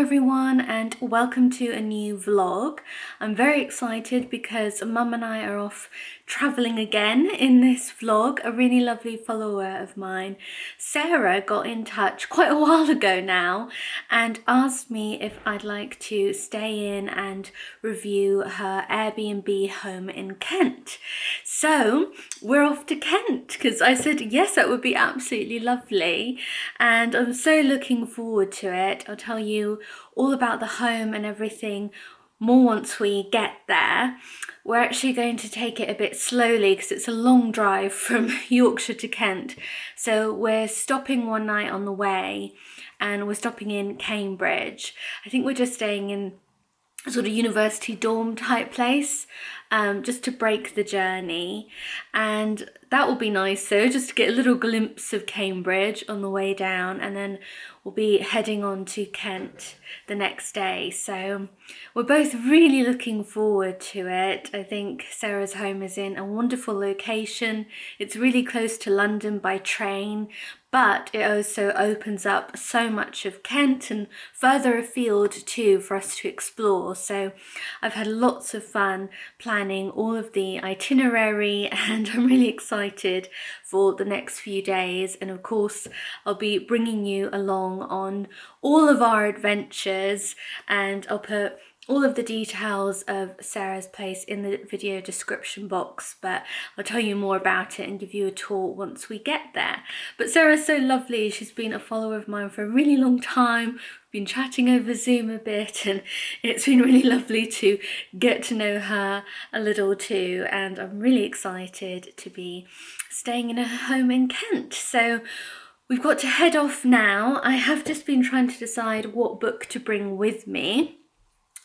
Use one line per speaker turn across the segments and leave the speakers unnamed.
everyone, and welcome to a new vlog. I'm very excited because Mum and I are off traveling again in this vlog. A really lovely follower of mine, Sarah, got in touch quite a while ago now and asked me if I'd like to stay in and review her Airbnb home in Kent. So we're off to Kent because I said yes, that would be absolutely lovely, and I'm so looking forward to it. I'll tell you all about the home and everything more once we get there. We're actually going to take it a bit slowly because it's a long drive from Yorkshire to Kent. So we're stopping one night on the way and we're stopping in Cambridge. I think we're just staying in a sort of university dorm type place, just to break the journey, and that will be nice. So just to get a little glimpse of Cambridge on the way down, and then we'll be heading on to Kent the next day. So we're both really looking forward to it. I think Sarah's home is in a wonderful location. It's really close to London by train, but it also opens up so much of Kent and further afield too for us to explore. So I've had lots of fun planning all of the itinerary, and I'm really excited for the next few days. And of course, I'll be bringing you along on all of our adventures, and I'll put all of the details of Sarah's place in the video description box, but I'll tell you more about it and give you a tour once we get there. But Sarah's so lovely. She's been a follower of mine for a really long time. We've been chatting over Zoom a bit, and it's been really lovely to get to know her a little too, and I'm really excited to be staying in her home in Kent. So we've got to head off now. I have just been trying to decide what book to bring with me,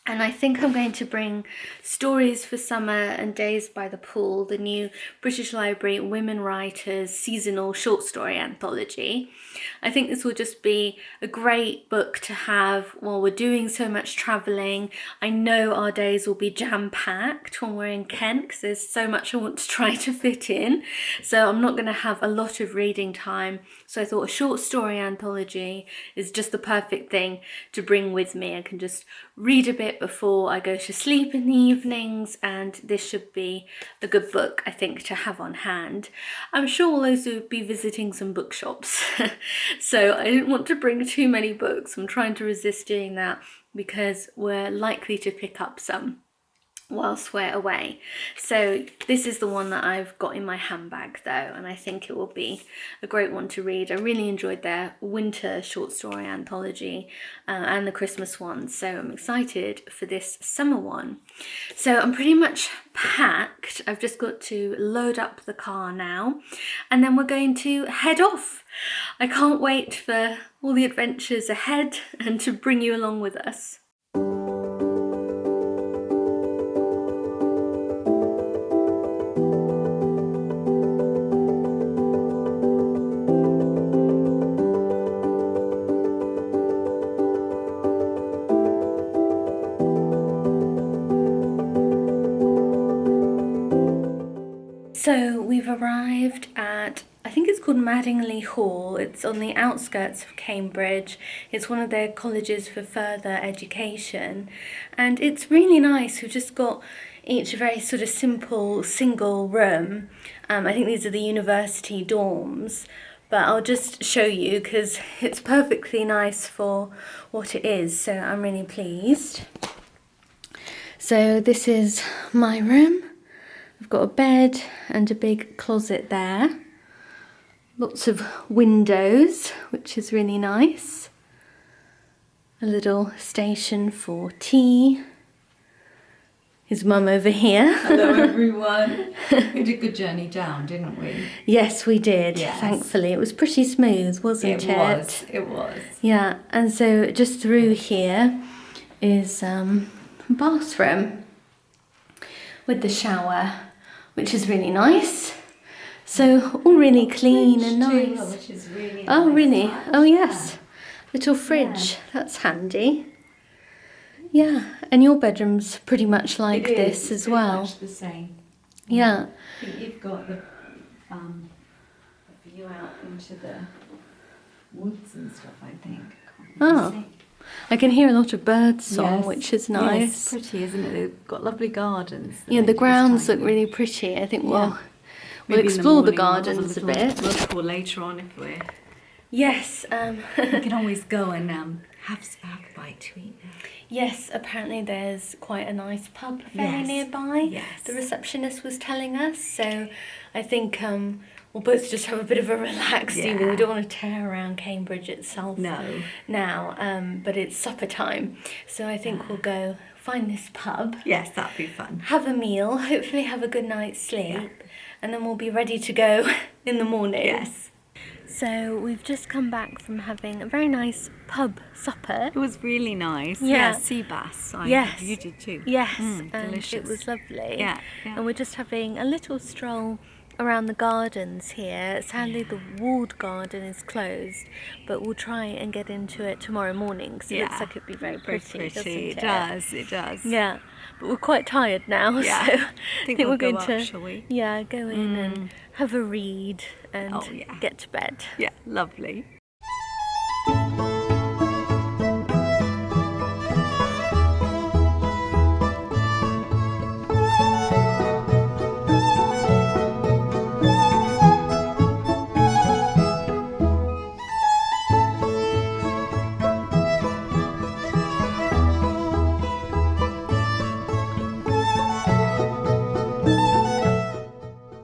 and I think I'm going to bring Stories for Summer and Days by the Pool, the new British Library Women Writers seasonal short story anthology. I think this will just be a great book to have while we're doing so much travelling. I know our days will be jam-packed when we're in Kent because there's so much I want to try to fit in. So I'm not going to have a lot of reading time. So I thought a short story anthology is just the perfect thing to bring with me. I can just read a bit before I go to sleep in the evenings, and this should be a good book, I think, to have on hand. I'm sure we'll also be visiting some bookshops, so I didn't want to bring too many books. I'm trying to resist doing that because we're likely to pick up some whilst we're away. So this is the one that I've got in my handbag though, and I think it will be a great one to read. I really enjoyed their winter short story anthology and the Christmas one, so I'm excited for this summer one. So I'm pretty much packed. I've just got to load up the car now, and then we're going to head off. I can't wait for all the adventures ahead and to bring you along with us. So we've arrived at, I think it's called Madingley Hall. It's on the outskirts of Cambridge. It's one of their colleges for further education, and it's really nice. We've just got each a very sort of simple single room. I think these are the university dorms, but I'll just show you because it's perfectly nice for what it is. So I'm really pleased. So this is my room. I've got a bed and a big closet there. Lots of windows, which is really nice. A little station for tea. His mum over here.
Hello everyone. We had a good journey down, didn't we?
Yes, we did.
Yes.
Thankfully. It was pretty smooth, wasn't it?
It was.
Yeah, and so just through here is a bathroom with the shower, which is really nice. So all really clean and nice.
Too, which is really
Oh,
nice.
really? Oh, yes. Little fridge.
Yeah.
That's handy. Yeah, and your bedroom's pretty much like
It is.
this
It's
as
pretty
well.
much the same.
Yeah.
I think you've got the view out into the woods and stuff, I think. Can't really
Oh.
see.
I can hear a lot of birds song,
Yes.
which is
Yes,
nice.
pretty, isn't it? They've got lovely gardens.
Yeah, the
they do this
grounds
time
look
of
really
year.
pretty. I think
Yeah.
we'll
Maybe in
explore the
morning we'll have
gardens a
little
bit.
look, or later on if we're...
Yes,
We can always go and have a bite to eat now.
yes, apparently there's quite a nice pub fairly
Yes,
nearby.
yes.
The receptionist was telling us, so I think we'll both just have a bit of a relaxed evening.
Yeah.
We don't want to tear around Cambridge itself
No.
now, but it's supper time, so I think we'll go find this pub,
Yes, that'd be fun.
have a meal, hopefully have a good night's sleep,
Yeah.
and then we'll be ready to go in the morning.
Yes.
So we've just come back from having a very nice pub supper.
It was really nice.
Yeah.
Sea bass.
Yes.
You did too.
Yes, and
delicious.
it was lovely.
Yeah.
And we're just having a little stroll around the gardens here. Sadly, the walled garden is closed, but we'll try and get into it tomorrow morning because it looks like it'd be very pretty, doesn't it?
It does. It does.
Yeah, but we're quite tired now,
Yeah.
so
I think we'll
we're
go
going
up,
to
shall we?
go in and have a read and
Oh, yeah.
get to bed.
Yeah, lovely.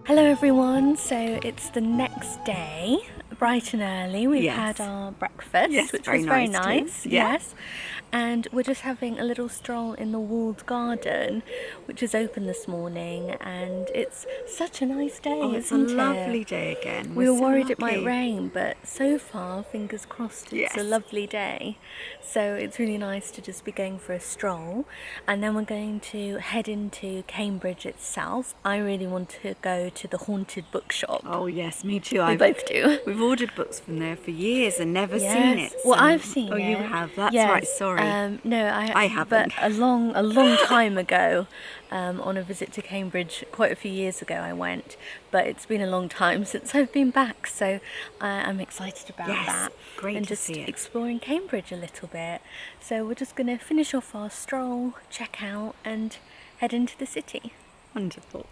Hello everyone, so it's the next day, bright and early. We've
Yes.
had our breakfast,
Yes,
which
very
was very
nice too.
nice.
Yeah.
Yes, and we're just having a little stroll in the walled garden, which is open this morning, and it's such a nice day,
Oh, it's a
isn't it?
lovely day again.
We were
We're so
worried it might
lucky.
rain, but so far, fingers crossed, it's a
Yes.
lovely day. So it's really nice to just be going for a stroll. And then we're going to head into Cambridge itself. I really want to go to the haunted bookshop.
Oh yes, me too.
We both do.
We've ordered books from there for years and never
Yes.
seen it.
Well,
so-
I've seen
Oh,
it.
you have. That's
Yes.
right. Sorry.
No,
I haven't.
But a long time ago, on a visit to Cambridge, quite a few years ago, I went. But it's been a long time since I've been back, so I'm excited about
Yes,
that.
great
and
to
just
see it.
exploring Cambridge a little bit. So we're just going to finish off our stroll, check out, and head into the city.
Wonderful.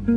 So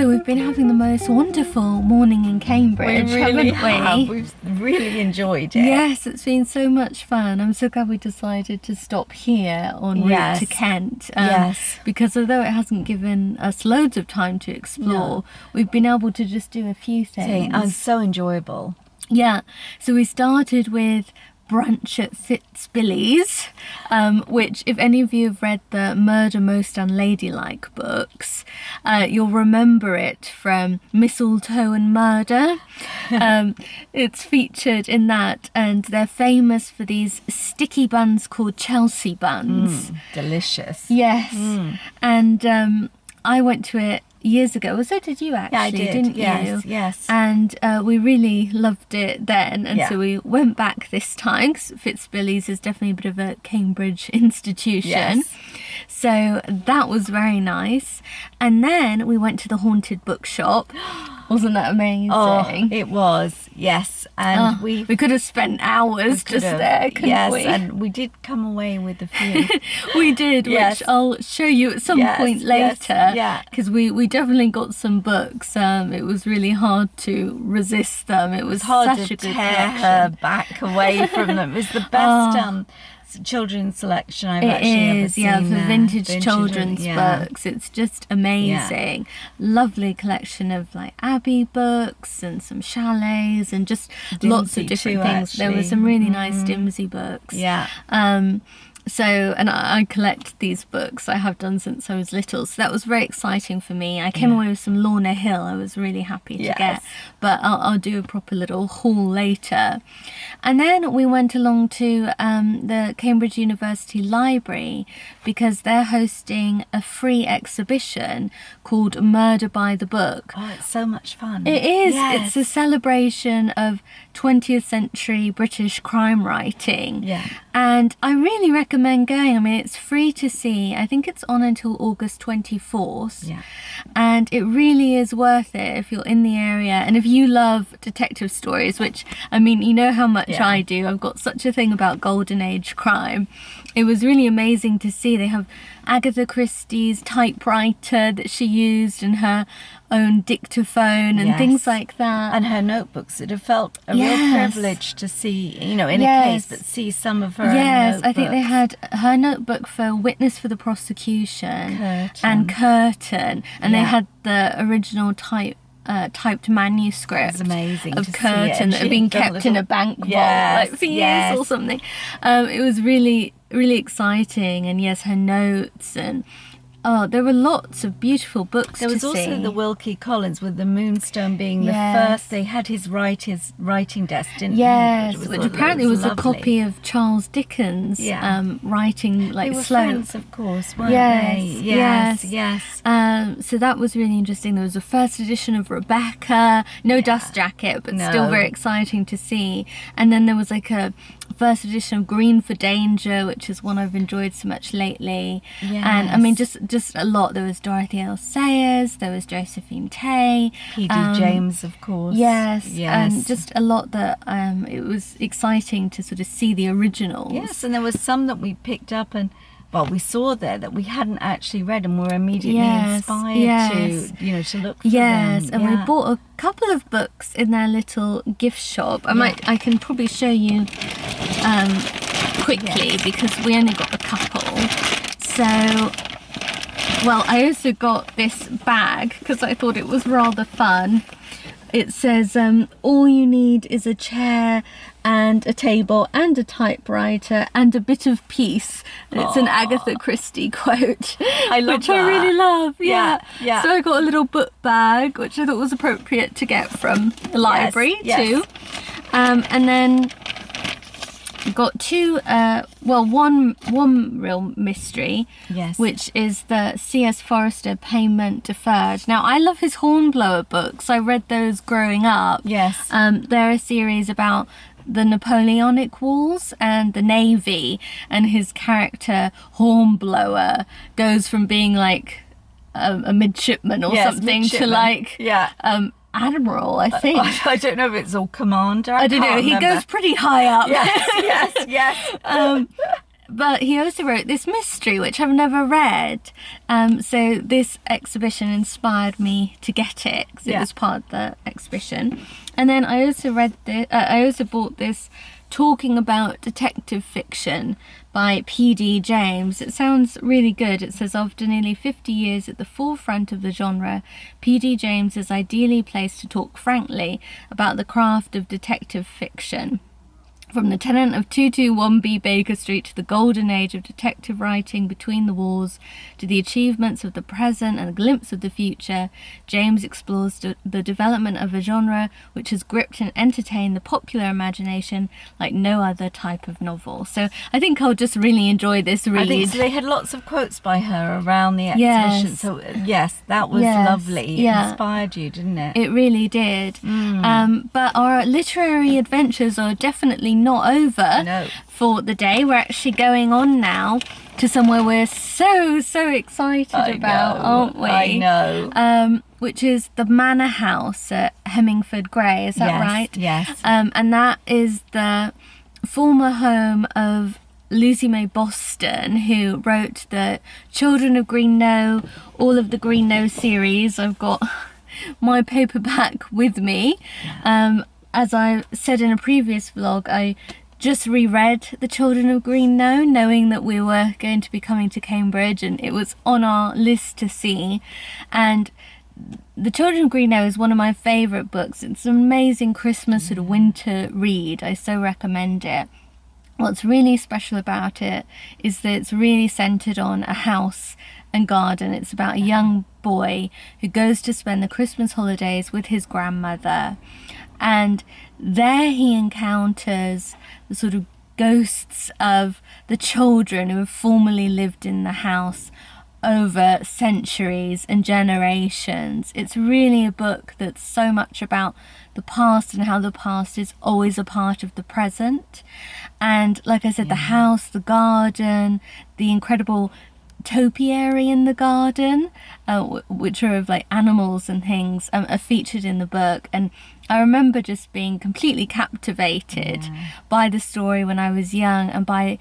we've been having the most wonderful morning in Cambridge, haven't we?
We've really enjoyed it.
Yes, it's been so much fun. I'm so glad we decided to stop here en route to Kent. Because although it hasn't given us loads of time to explore, we've been able to just do a few things.
And so enjoyable.
Yeah, so we started with brunch at Fitzbilly's, which, if any of you have read the Murder Most Unladylike books, you'll remember it from Mistletoe and Murder. It's featured in that, and they're famous for these sticky buns called Chelsea buns.
Delicious.
Yes, and I went to it years ago, or so did you actually,
I did.
didn't you?
Yes.
And we really loved it then, and so we went back this time, because Fitzbilly's is definitely a bit of a Cambridge institution.
Yes.
So that was very nice. And then we went to the Haunted Bookshop. Wasn't that amazing?
Oh, it was, yes. And
we could have spent hours just there, couldn't we?
Yes, and we did come away with a few.
We did, which I'll show you at some point later. Because we definitely got some books. It was really hard to resist them. It was
hard
such
to
a good
tear her back away from them. It was the best children's selection I've actually ever seen.
For vintage children's books. It's just amazing. Lovely collection of like Abbey books and some chalets and just lots of different things. There were some really nice Dimsey books. So, and I collect these books. I have done since I was little. So that was very exciting for me. I came away with some Lorna Hill. I was really happy to get. But I'll do a proper little haul later. And then we went along to the Cambridge University Library because they're hosting a free exhibition called Murder by the Book.
Oh, it's so much fun.
It is. It's a celebration of 20th century British crime writing. And I really recommend going. I mean, it's free to see. I think it's on until August 24th. And it really is worth it if you're in the area. And if you love detective stories, which, I mean, you know how much I do. I've got such a thing about Golden Age crime. It was really amazing to see. They have Agatha Christie's typewriter that she used and her own dictaphone and things like that.
And her notebooks. It have felt a real privilege to see, you know, in a case, but see some of her own notebooks.
I think they had her notebook for Witness for the Prosecution and Curtain. And they had the original typed manuscript of Curtain that had been kept in a bank vault like for years or something. It was really, really exciting. And her notes, and Oh, there were lots of beautiful books
There
to
was also
see.
the Wilkie Collins, with the Moonstone being the
Yes.
first. They had his writing desk, didn't
Yes,
they?
which apparently was a
lovely.
copy of Charles Dickens' writing, like
They were
slow.
friends, of course, weren't
Yes,
they?
yes.
Yes.
So that was really interesting. There was a first edition of Rebecca, no dust jacket, but still
No.
very exciting to see. And then there was like a first edition of Green for Danger, which is one I've enjoyed so much lately. And I mean, just a lot. There was Dorothy L. Sayers, there was Josephine Tay,
P.D. James, of course.
Yes, and just a lot that it was exciting to sort of see the originals.
Yes, and there was some that we picked up and, well, we saw there that we hadn't actually read and were immediately inspired to look for them.
Yes, and we bought a couple of books in their little gift shop. I can probably show you quickly because we only got a couple. So, well, I also got this bag because I thought it was rather fun. It says, all you need is a chair and a table and a typewriter and a bit of peace. And it's an Agatha Christie quote,
I love
which
that.
I really love. Yeah.
Yeah.
So I got a little book bag, which I thought was appropriate to get from the library too. And then got two, one real mystery, which is the C.S. Forester Payment Deferred. Now, I love his Hornblower books. I read those growing up.
Yes.
They're a series about the Napoleonic Wars and the Navy, and his character Hornblower goes from being like a midshipman or something to like admiral, I think.
I don't know if it's all commander.
I don't know. He goes pretty high up.
Yes.
But he also wrote this mystery, which I've never read. So this exhibition inspired me to get it because it was part of the exhibition. And then I also I also bought this Talking About Detective Fiction by P.D. James. It sounds really good. It says, after nearly 50 years at the forefront of the genre, P.D. James is ideally placed to talk frankly about the craft of detective fiction. From the tenant of 221B Baker Street to the golden age of detective writing between the wars, to the achievements of the present and a glimpse of the future, James explores the development of a genre which has gripped and entertained the popular imagination like no other type of novel. So I think I'll just really enjoy this read.
I think so. They had lots of quotes by her around the exhibition. So yes, that was lovely. It inspired you, didn't it?
It really did. But our literary adventures are definitely not over for the day. We're actually going on now to somewhere we're so excited about, aren't we?
I know.
Which is the Manor House at Hemmingford Grey, is that right?
Yes.
And that is the former home of Lucy May Boston, who wrote the Children of Green Knowe, all of the Green Knowe series. I've got my paperback with me. As I said in a previous vlog, I just reread The Children of Green Knowe, knowing that we were going to be coming to Cambridge, and it was on our list to see. And The Children of Green Knowe is one of my favourite books. It's an amazing Christmas sort of winter read. I so recommend it. What's really special about it is that it's really centred on a house and garden. It's about a young boy who goes to spend the Christmas holidays with his grandmother. And there he encounters the sort of ghosts of the children who have formerly lived in the house over centuries and generations. It's really a book that's so much about the past and how the past is always a part of the present. And like I said, the house, the garden, the incredible topiary in the garden, which are of like animals and things, are featured in the book. And I remember just being completely captivated by the story when I was young, and by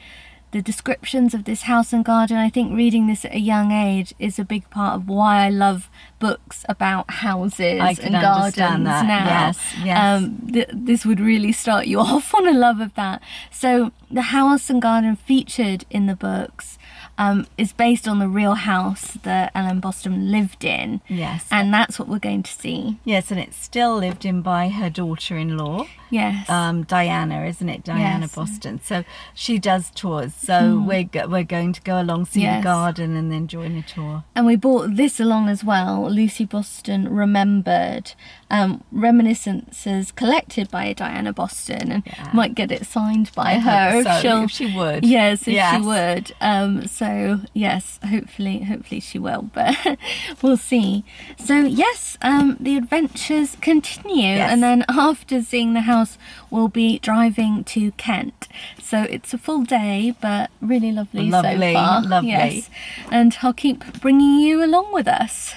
the descriptions of this house and garden. I think reading this at a young age is a big part of why I love books about houses and gardens now.
Yes.
This would really start you off on a love of that. So the house and garden featured in the books is based on the real house that Ellen Boston lived in.
Yes.
And that's what we're going to see.
Yes, and it's still lived in by her daughter-in-law.
Yes.
Diana, isn't it? Diana Boston. So she does tours. So we're going to go along, see the garden, and then join a tour.
And we brought this along as well. Lucy Boston Remembered, reminiscences collected by Diana Boston, and might get it signed by her
if she would.
Yes, if she would. So yes, hopefully she will, but we'll see. So yes, the adventures continue, and then after seeing the house, we'll be driving to Kent. So it's a full day, but really lovely so far.
Lovely.
Yes, and I'll keep bringing you along with us.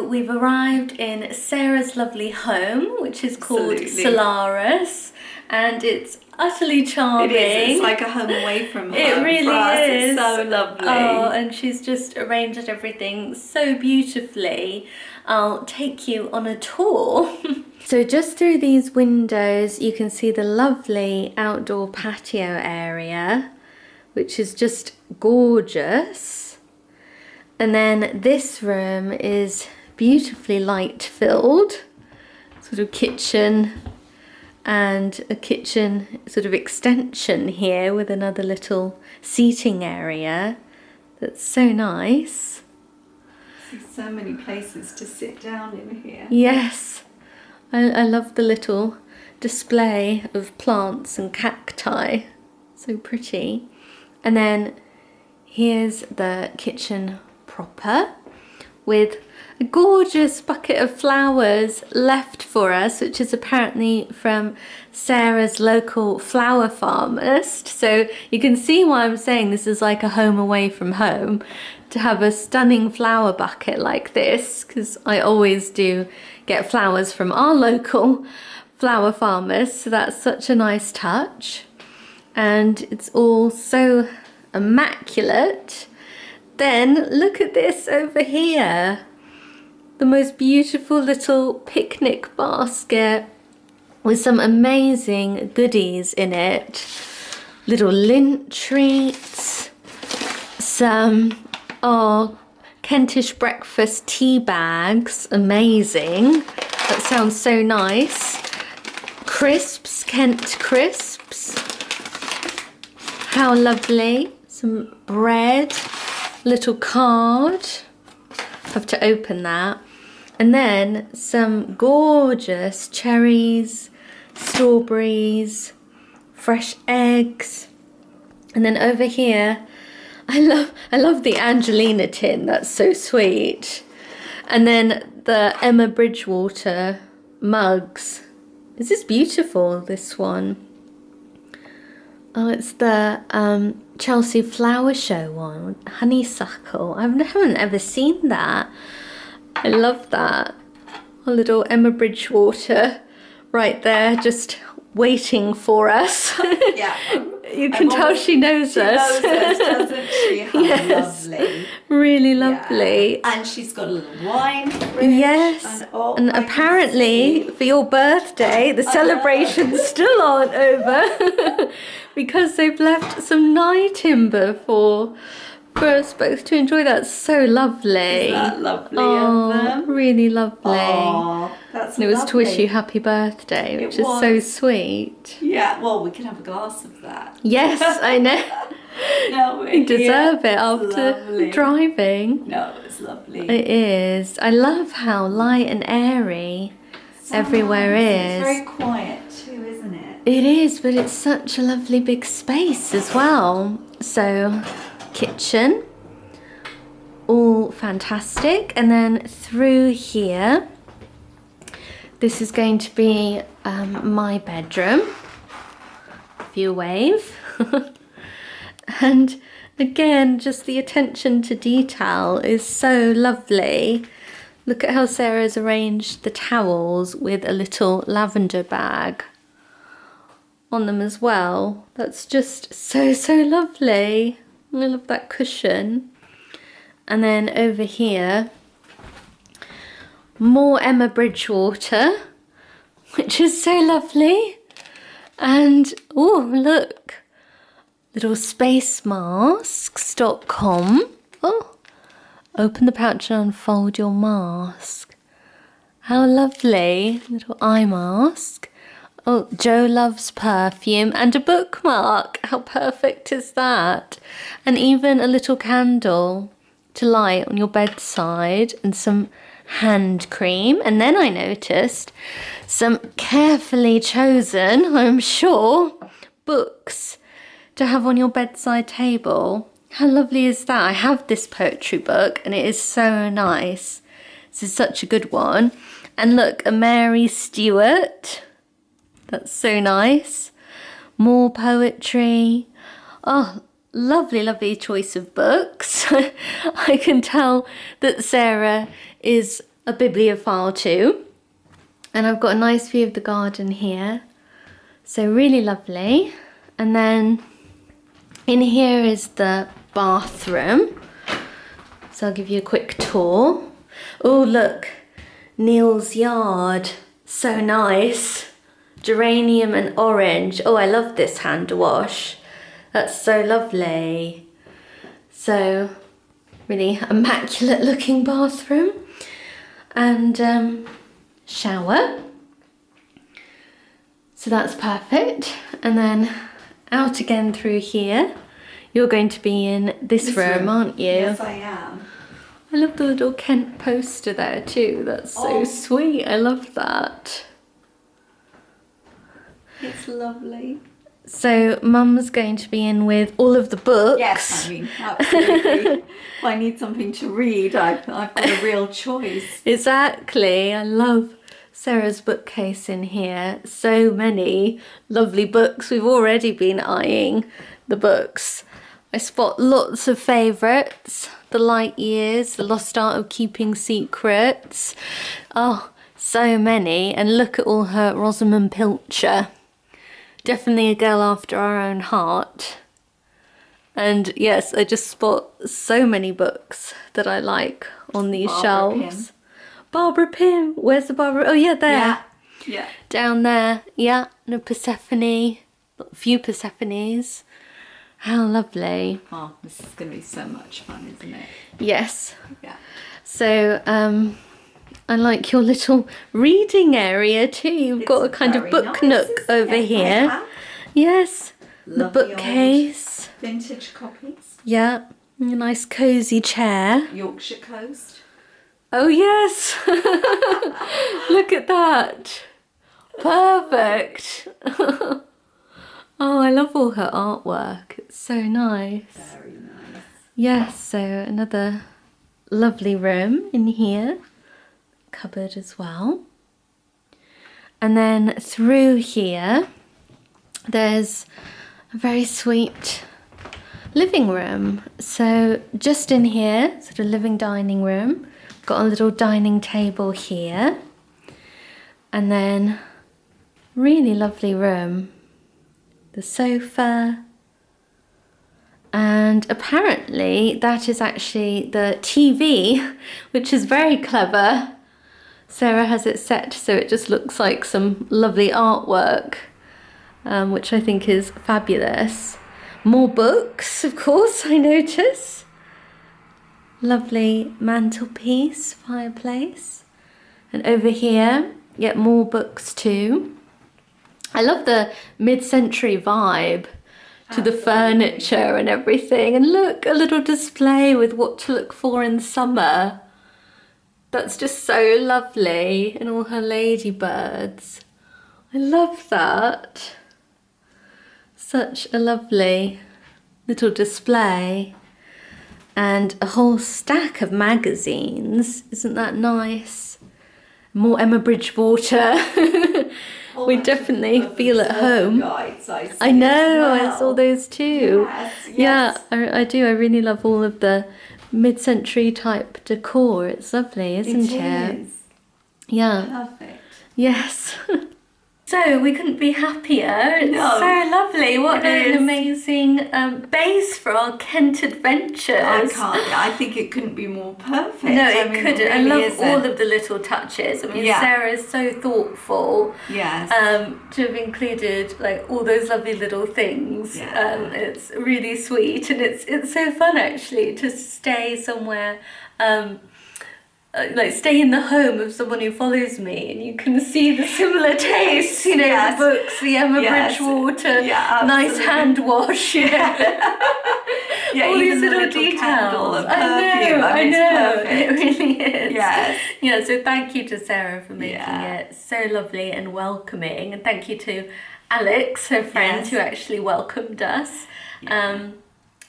we've arrived in Sarah's lovely home, which is called Solaris, and it's utterly charming.
It is. It's like a home away from home.
It really
for us.
is.
It's so lovely.
Oh, and she's just arranged everything so beautifully. I'll take you on a tour. So just through these windows, you can see the lovely outdoor patio area, which is just gorgeous. And then this room is beautifully light filled, sort of kitchen, and a kitchen sort of extension here with another little seating area. That's so nice.
There's so many places to sit down in here.
Yes, I love the little display of plants and cacti. So pretty. And then here's the kitchen proper with a gorgeous bucket of flowers left for us, which is apparently from Sarah's local flower farmist. So you can see why I'm saying this is like a home away from home, to have a stunning flower bucket like this, because I always do get flowers from our local flower farmers, so that's such a nice touch. And it's all so immaculate. Then look at this over here. The most beautiful little picnic basket with some amazing goodies in it. Little lint treats, some Kentish breakfast tea bags, amazing. That sounds so nice. Crisps, Kent crisps. How lovely. Some bread, little card. Have to open that. And then some gorgeous cherries, strawberries, fresh eggs. And then over here, I love the Angelina tin, that's so sweet. And then the Emma Bridgewater mugs. This is beautiful, this one. Oh, it's the Chelsea Flower Show one, honeysuckle. I haven't ever seen that. I love that. A little Emma Bridgewater right there, just waiting for us.
Yeah.
You can tell she knows us.
She knows us, doesn't she? How
Yes.
lovely.
Really lovely.
Yeah. And she's got a little wine fridge.
Yes. And apparently for your birthday, the celebrations still aren't over because they've left some night timber for us both to enjoy. That's so lovely.
Is that lovely of them?
Really lovely.
Oh, that's
And it was to wish
lovely.
you happy birthday, which
It
is so
was.
sweet.
Yeah, well, we can have a glass of that.
Yes, I know.
No,
You deserve it after
Lovely.
driving.
No, it's lovely.
It is. I love how light and airy everywhere is.
It's very quiet too, isn't it?
It is, but it's such a lovely big space as well. So, kitchen, all fantastic. And then through here, this is going to be my bedroom. If you wave. And again, just the attention to detail is so lovely. Look at how Sarah's arranged the towels with a little lavender bag on them as well. That's just so lovely. I love that cushion. And then over here, more Emma Bridgewater, which is so lovely. And oh, look, little spacemasks.com. Oh, open the pouch and unfold your mask. How lovely. Little eye mask. Oh, Joe loves perfume and a bookmark. How perfect is that? And even a little candle to light on your bedside and some hand cream. And then I noticed some carefully chosen, I'm sure, books to have on your bedside table. How lovely is that? I have this poetry book and it is so nice. This is such a good one. And look, a Mary Stewart. That's so nice. More poetry. Oh, lovely choice of books. I can tell that Sarah is a bibliophile too. And I've got a nice view of the garden here. So really lovely. And then in here is the bathroom. So I'll give you a quick tour. Oh, look, Neil's yard. So nice. Geranium and orange. Oh, I love this hand wash. That's so lovely. So really immaculate looking bathroom. And shower. So that's perfect. And then out again through here. You're going to be in this room, aren't you?
Yes, I am.
I love the little Kent poster there too. That's so sweet. I love that.
It's lovely.
So Mum's going to be in with all of the books.
Yes, I mean, absolutely. If I need something to read, I've got a real choice.
Exactly. I love Sarah's bookcase in here. So many lovely books. We've already been eyeing the books. I spot lots of favourites. The Light Years, The Lost Art of Keeping Secrets. Oh, so many. And look at all her Rosamund Pilcher. Definitely a girl after our own heart. And yes, I just spot so many books that I like on these shelves. Barbara Pym. Where's the Barbara? Oh yeah, there.
Yeah.
Down there. Yeah. And a Persephone. A few Persephones. How lovely.
Oh, this is going to be so much fun, isn't it?
Yes.
Yeah.
So, I like your little reading area too. You've got a kind of book nook over here. Yes. The bookcase.
Vintage copies.
Yeah. A nice cosy chair.
Yorkshire Coast.
Oh yes. Look at that. Perfect. Oh, I love all her artwork. It's so nice.
Very nice.
Yes, so another lovely room in here. Cupboard as well. And then through here, there's a very sweet living room. So just in here, sort of living dining room. Got a little dining table here. And then really lovely room. The sofa, and apparently that is actually the TV, which is very clever. Sarah has it set so it just looks like some lovely artwork, which I think is fabulous. More books, of course, I notice. Lovely mantelpiece, fireplace, and over here, yet more books too. I love the mid-century vibe to the furniture and everything. And look, a little display with what to look for in summer. That's just so lovely. And all her ladybirds. I love that. Such a lovely little display. And a whole stack of magazines. Isn't that nice? More Emma Bridgewater. We definitely feel at home. I know, I saw those too.
Yes.
Yeah, I do. I really love all of the mid-century type decor. It's lovely, isn't it?
It is.
Yeah.
Perfect.
Yes. So we couldn't be happier. It's so lovely. What an amazing base for our Kent adventures.
I think it couldn't be more perfect.
No, it couldn't.
It really
I love
isn't.
all of the little touches. I mean, Sarah is so thoughtful.
Yes.
To have included like all those lovely little things.
Yeah.
It's really sweet, and it's so fun actually to stay somewhere. Like stay in the home of someone who follows me, and you can see the similar tastes, you know, the books, the Emma Bridgewater, nice hand wash, you know. All these little details. I know, it really is.
Yes.
Yeah, so thank you to Sarah for making it so lovely and welcoming, and thank you to Alex, her friend, who actually welcomed us.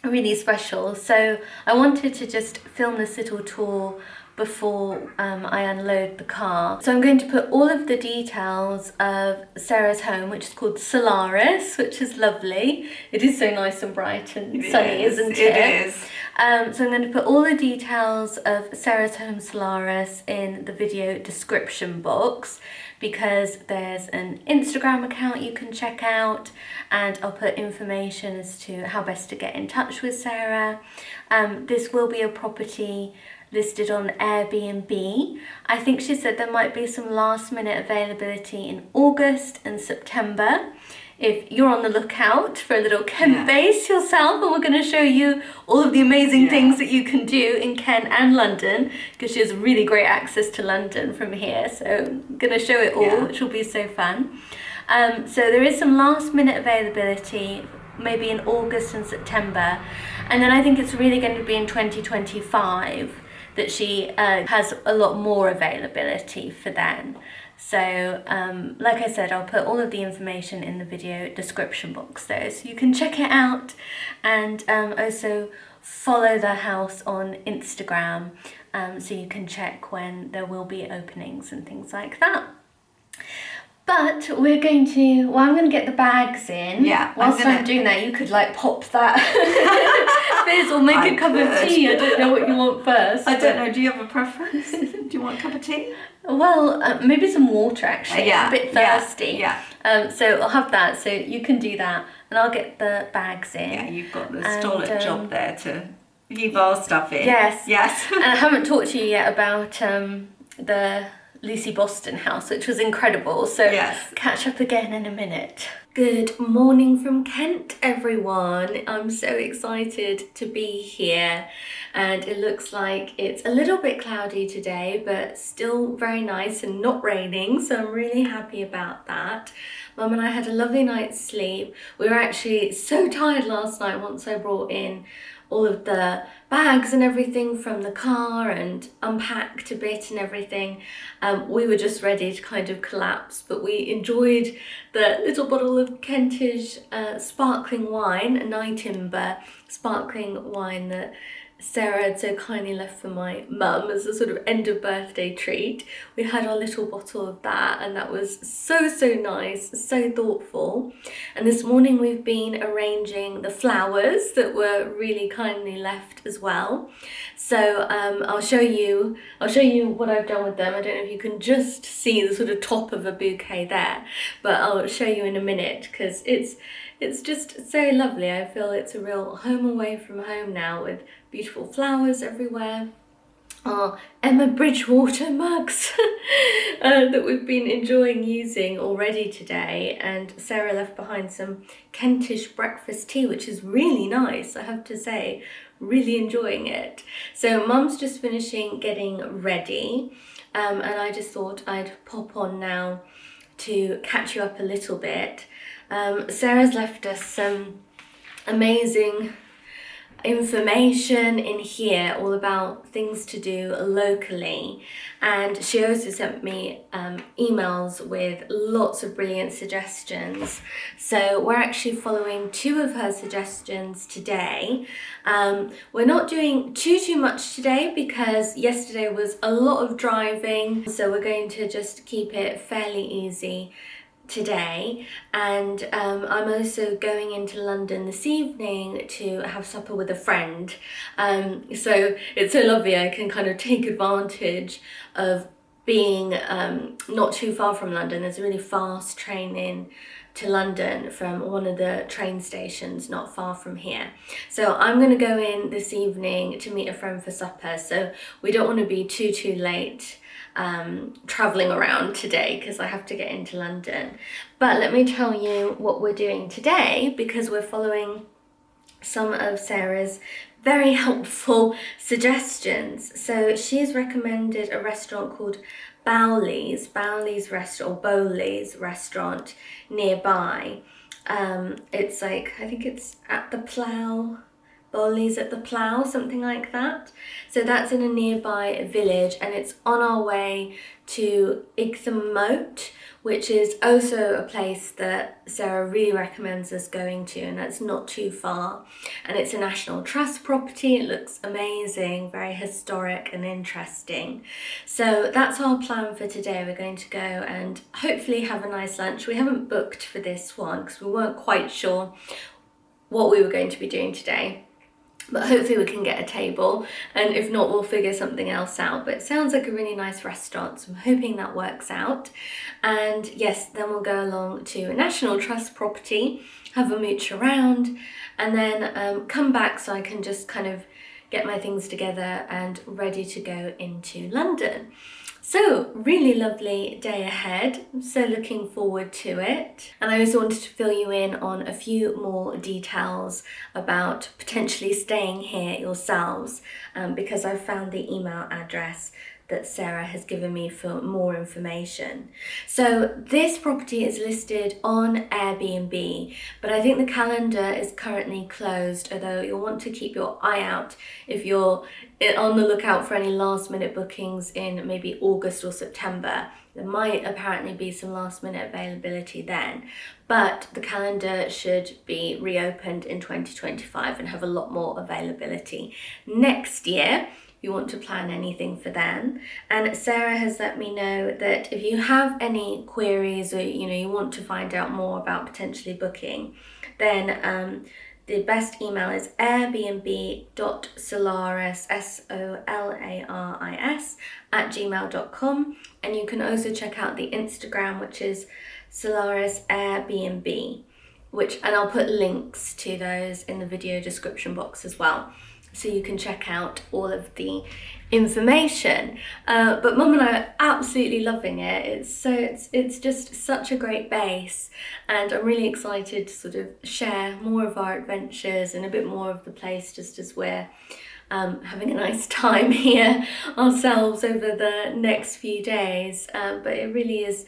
Really special. So I wanted to just film this little tour before I unload the car. So I'm going to put all of the details of Sarah's home, which is called Solaris, which is lovely. It is so nice and bright and sunny, isn't it?
It is.
So I'm going to put all the details of Sarah's Home Solaris in the video description box, because there's an Instagram account you can check out, and I'll put information as to how best to get in touch with Sarah. This will be a property listed on Airbnb. I think she said there might be some last minute availability in August and September. If you're on the lookout for a little Kent base yourself, and we're going to show you all of the amazing things that you can do in Kent and London, because she has really great access to London from here. So I'm going to show it all, which will be so fun. So there is some last minute availability, maybe in August and September. And then I think it's really going to be in 2025 that she has a lot more availability for then. So like I said, I'll put all of the information in the video description box though, so you can check it out, and also follow the house on Instagram, so you can check when there will be openings and things like that. But we're going to, well, I'm going to get the bags in.
Yeah.
Whilst I'm doing that, you could like pop that fizz or make a cup of tea. I don't know what you want first.
I don't know. Do you have a preference? Do you want a cup of tea?
Well, maybe some water actually.
Yeah.
I'm a bit thirsty.
Yeah.
So I'll have that. So you can do that, and I'll get the bags in.
Yeah, you've got the stolid job there to leave our stuff in.
Yes.
Yes.
And I haven't talked to you yet about the Lucy Boston house, which was incredible. So catch up again in a minute. Good morning from Kent, everyone. I'm so excited to be here, and it looks like it's a little bit cloudy today, but still very nice and not raining, so I'm really happy about that. Mum and I had a lovely night's sleep. We were actually so tired last night once I brought in all of the bags and everything from the car and unpacked a bit and everything. We were just ready to kind of collapse, but we enjoyed the little bottle of Kentish sparkling wine, a Nightimber sparkling wine that Sarah had so kindly left for my mum as a sort of end of birthday treat. We had our little bottle of that, and that was so nice, so thoughtful. And this morning we've been arranging the flowers that were really kindly left as well. So I'll show you what I've done with them. I don't know if you can just see the sort of top of a bouquet there, but I'll show you in a minute, because it's just so lovely. I feel it's a real home away from home now, with beautiful flowers everywhere. Our Emma Bridgewater mugs that we've been enjoying using already today, and Sarah left behind some Kentish breakfast tea, which is really nice, I have to say. Really enjoying it. So Mum's just finishing getting ready, and I just thought I'd pop on now to catch you up a little bit. Sarah's left us some amazing information in here all about things to do locally, and she also sent me emails with lots of brilliant suggestions. So we're actually following 2 of her suggestions today. We're not doing too much today because yesterday was a lot of driving, so we're going to just keep it fairly easy today. And I'm also going into London this evening to have supper with a friend, so it's so lovely. I can kind of take advantage of being not too far from London. There's a really fast train in to London from one of the train stations not far from here. So I'm going to go in this evening to meet a friend for supper, so we don't want to be too late traveling around today, because I have to get into London. But let me tell you what we're doing today, because we're following some of Sarah's very helpful suggestions. So she's recommended a restaurant called Bowley's restaurant, or Bowley's restaurant nearby. It's like, I think it's at the Plough, Bowley's at the Plough, something like that. So that's in a nearby village, and it's on our way to Ixham Moat, which is also a place that Sarah really recommends us going to, and that's not too far. And it's a National Trust property. It looks amazing, very historic and interesting. So that's our plan for today. We're going to go and hopefully have a nice lunch. We haven't booked for this one because we weren't quite sure what we were going to be doing today. But hopefully we can get a table, and if not, we'll figure something else out. But it sounds like a really nice restaurant, so I'm hoping that works out. And yes, then we'll go along to a National Trust property, have a mooch around, and then come back so I can just kind of get my things together and ready to go into London. So, really lovely day ahead. I'm so looking forward to it. And I also wanted to fill you in on a few more details about potentially staying here yourselves, because I've found the email address that Sarah has given me for more information. So this property is listed on Airbnb, but I think the calendar is currently closed, although you'll want to keep your eye out if you're on the lookout for any last minute bookings in maybe August or September. There might apparently be some last minute availability then, but the calendar should be reopened in 2025 and have a lot more availability next year. You want to plan anything for them. And Sarah has let me know that if you have any queries, or you want to find out more about potentially booking, then the best email is airbnb.solaris, SOLARIS @gmail.com, and you can also check out the Instagram, which is Solaris Airbnb, and I'll put links to those in the video description box as well, so you can check out all of the information. But Mum and I are absolutely loving it. It's just such a great base, and I'm really excited to sort of share more of our adventures and a bit more of the place, just as we're having a nice time here ourselves over the next few days. But it really is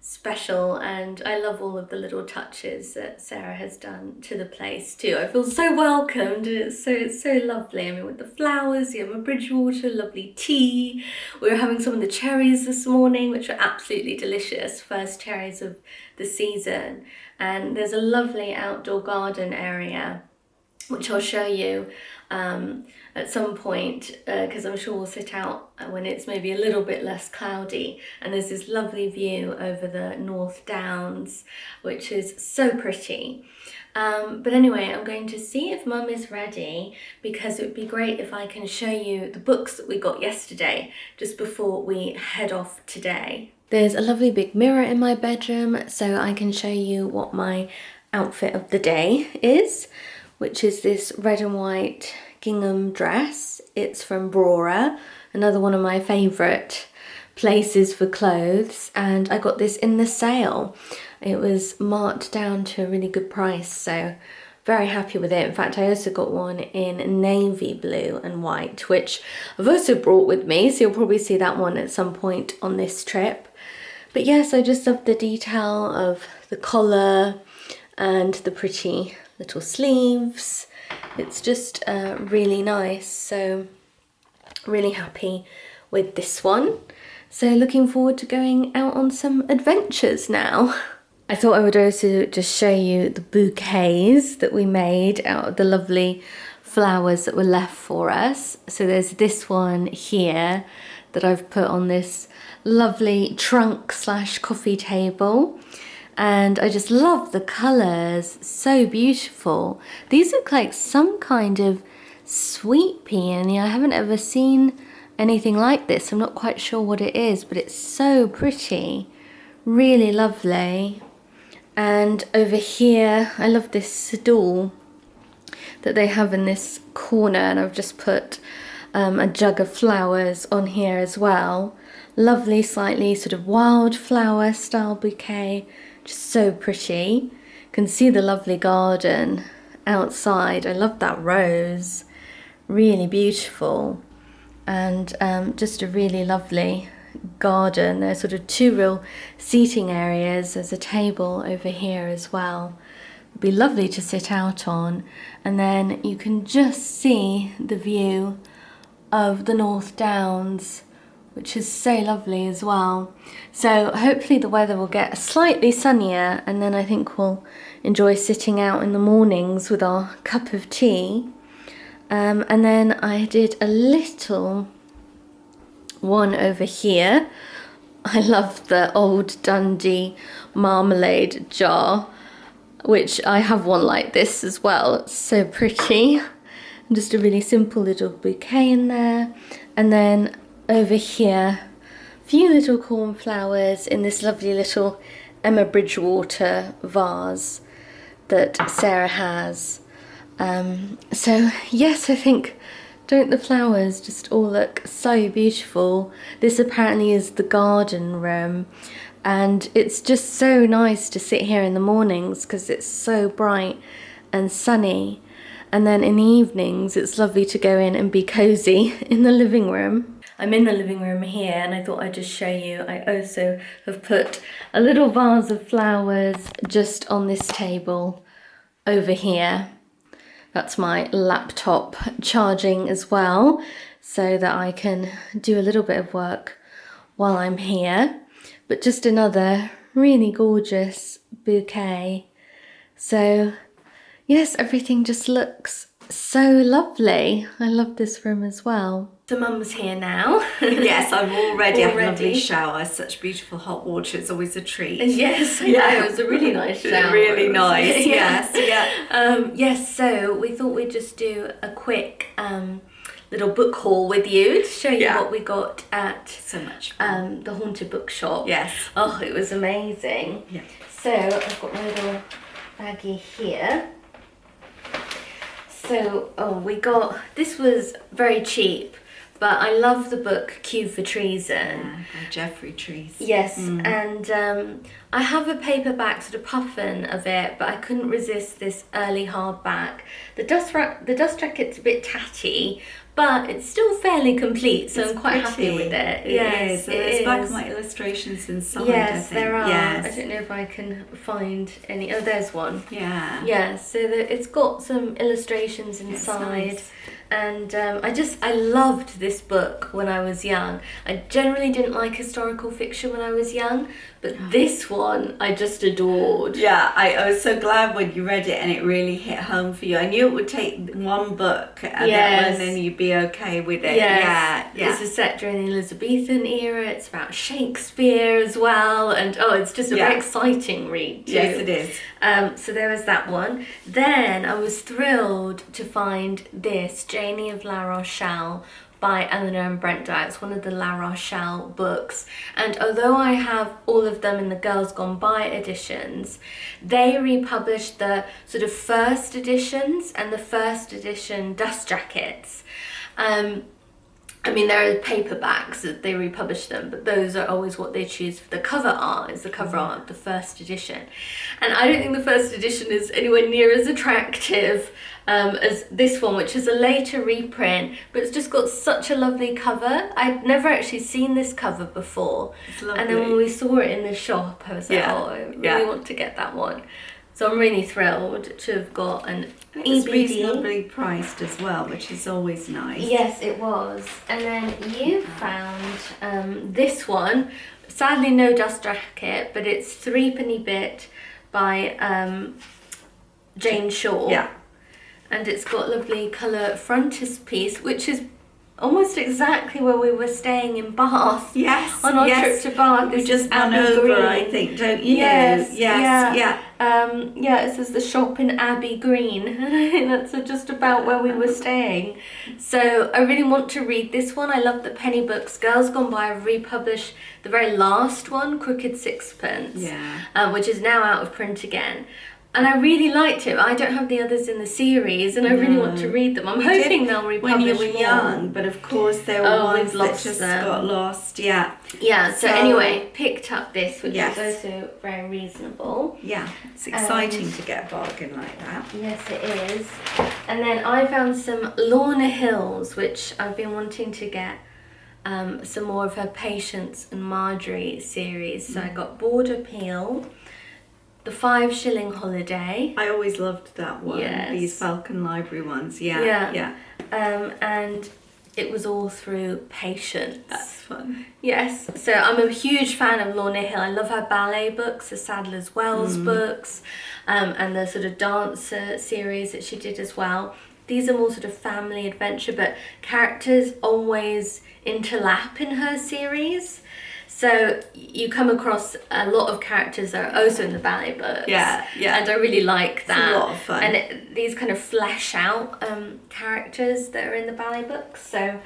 special, and I love all of the little touches that Sarah has done to the place too. I feel so welcomed, and it's so lovely. I mean, with the flowers, you have a Bridgewater, lovely tea. We were having some of the cherries this morning, which are absolutely delicious, first cherries of the season. And there's a lovely outdoor garden area, which I'll show you at some point, because I'm sure we'll sit out when it's maybe a little bit less cloudy, and there's this lovely view over the North Downs, which is so pretty. But anyway, I'm going to see if Mum is ready, because it would be great if I can show you the books that we got yesterday just before we head off today. There's a lovely big mirror in my bedroom, so I can show you what my outfit of the day is, which is this red and white gingham dress. It's from Brora, another one of my favourite places for clothes, and I got this in the sale. It was marked down to a really good price, so very happy with it. In fact, I also got one in navy blue and white, which I've also brought with me, so you'll probably see that one at some point on this trip. But yes, I just love the detail of the collar and the pretty little sleeves. It's just really nice, so really happy with this one. So looking forward to going out on some adventures now. I thought I would also just show you the bouquets that we made out of the lovely flowers that were left for us. So there's this one here that I've put on this lovely trunk / coffee table. And I just love the colours, so beautiful. These look like some kind of sweet peony. I haven't ever seen anything like this. I'm not quite sure what it is, but it's so pretty. Really lovely. And over here, I love this stool that they have in this corner, and I've just put a jug of flowers on here as well. Lovely, slightly sort of wildflower style bouquet. Just so pretty. You can see the lovely garden outside. I love that rose. Really beautiful. And just a really lovely garden. There's sort of two real seating areas. There's a table over here as well. It'd be lovely to sit out on. And then you can just see the view of the North Downs, which is so lovely as well. So hopefully the weather will get slightly sunnier, and then I think we'll enjoy sitting out in the mornings with our cup of tea. And then I did a little one over here. I love the old Dundee marmalade jar, which I have one like this as well. It's so pretty. and just a really simple little bouquet in there. And then over here, a few little cornflowers in this lovely little Emma Bridgewater vase that Sarah has. So yes, I think, don't the flowers just all look so beautiful? This apparently is the garden room, and it's just so nice to sit here in the mornings because it's so bright and sunny, and then in the evenings it's lovely to go in and be cozy in the living room. I'm in the living room here, and I thought I'd just show you. I also have put a little vase of flowers just on this table over here. That's my laptop charging as well, so that I can do a little bit of work while I'm here. But just another really gorgeous bouquet. So yes, everything just looks so lovely. I love this room as well. So Mum's here now.
Yes, I'm all ready. I had a lovely shower. Such beautiful hot water. It's always a treat.
Yes, I know. It was a really nice shower.
Really nice. Yes, yeah.
Yes, so we thought we'd just do a quick little book haul with you to show you what we got at
so much fun.
the Haunted Bookshop.
Yes.
Oh, it was amazing.
Yeah.
So I've got my little baggie here. So, we got, this was very cheap, but I love the book Queue for Treason.
By Jeffrey Trees.
Yes, and I have a paperback sort of puffin of it, but I couldn't resist this early hardback. The dust jacket's a bit tatty, but it's still fairly complete, so I'm quite happy with it.
Yes, there's black and white illustrations inside.
Yes,
I think.
there are.
Yes.
I don't know if I can find any. Oh, there's one.
Yeah.
Yeah, so it's got some illustrations inside.
Nice.
And I loved this book when I was young. I generally didn't like historical fiction when I was young, but this one I just adored.
Yeah, I was so glad when you read it and it really hit home for you. I knew it would take one book and then you'd be okay with it.
Yes.
Yeah.
This is set during the Elizabethan era. It's about Shakespeare as well, and it's just a very exciting read too.
Yes, it is.
So there was that one. Then I was thrilled to find this, Janie of La Rochelle by Eleanor and Brent Dyer. It's one of the La Rochelle books, and although I have all of them in the Girls Gone By editions, they republished the sort of first editions and the first edition dust jackets. I mean, there are paperbacks that they republish them, but those are always what they choose for the cover art, is the cover art of the first edition. And I don't think the first edition is anywhere near as attractive as this one, which is a later reprint, but it's just got such a lovely cover. I'd never actually seen this cover before.
It's lovely.
And then when we saw it in the shop, I was like, I really want to get that one. So I'm really thrilled to have got an EBD.
It's reasonably priced as well, which is always nice.
Yes, it was. And then you found this one. Sadly, no dust jacket, but it's Threepenny Bit by Jane Shaw.
Yeah.
And it's got lovely colour frontispiece, which is almost exactly where we were staying in Bath.
Yes.
On our trip to Bath.
We just went over, I think, don't you?
Yes.
Yeah.
It says the shop in Abbey Green. And I think that's just about where we were staying. So I really want to read this one. I love that Penny Books Girls Gone By have republished the very last one, Crooked Sixpence, which is now out of print again. And I really liked it. I don't have the others in the series, and I really want to read them. I'm hoping they'll republish
when you were
more.
young, but of course there were ones that just got lost. Yeah.
Yeah. So anyway, picked up this, which is also very reasonable.
Yeah, it's exciting to get a bargain like that.
Yes, it is. And then I found some Lorna Hills, which I've been wanting to get. Some more of her Patience and Marjorie series. So I got Border Peel, The 5 Shilling Holiday.
I always loved that one.
Yes.
These Falcon Library ones. Yeah.
And it was all through Patience.
That's fun.
Yes. So I'm a huge fan of Lorna Hill. I love her ballet books, the Sadler's Wells books, and the sort of dancer series that she did as well. These are more sort of family adventure, but characters always interlap in her series. So you come across a lot of characters that are also in the ballet books.
Yeah.
And I really like that.
It's a lot of fun.
And these kind of flesh out characters that are in the ballet books. So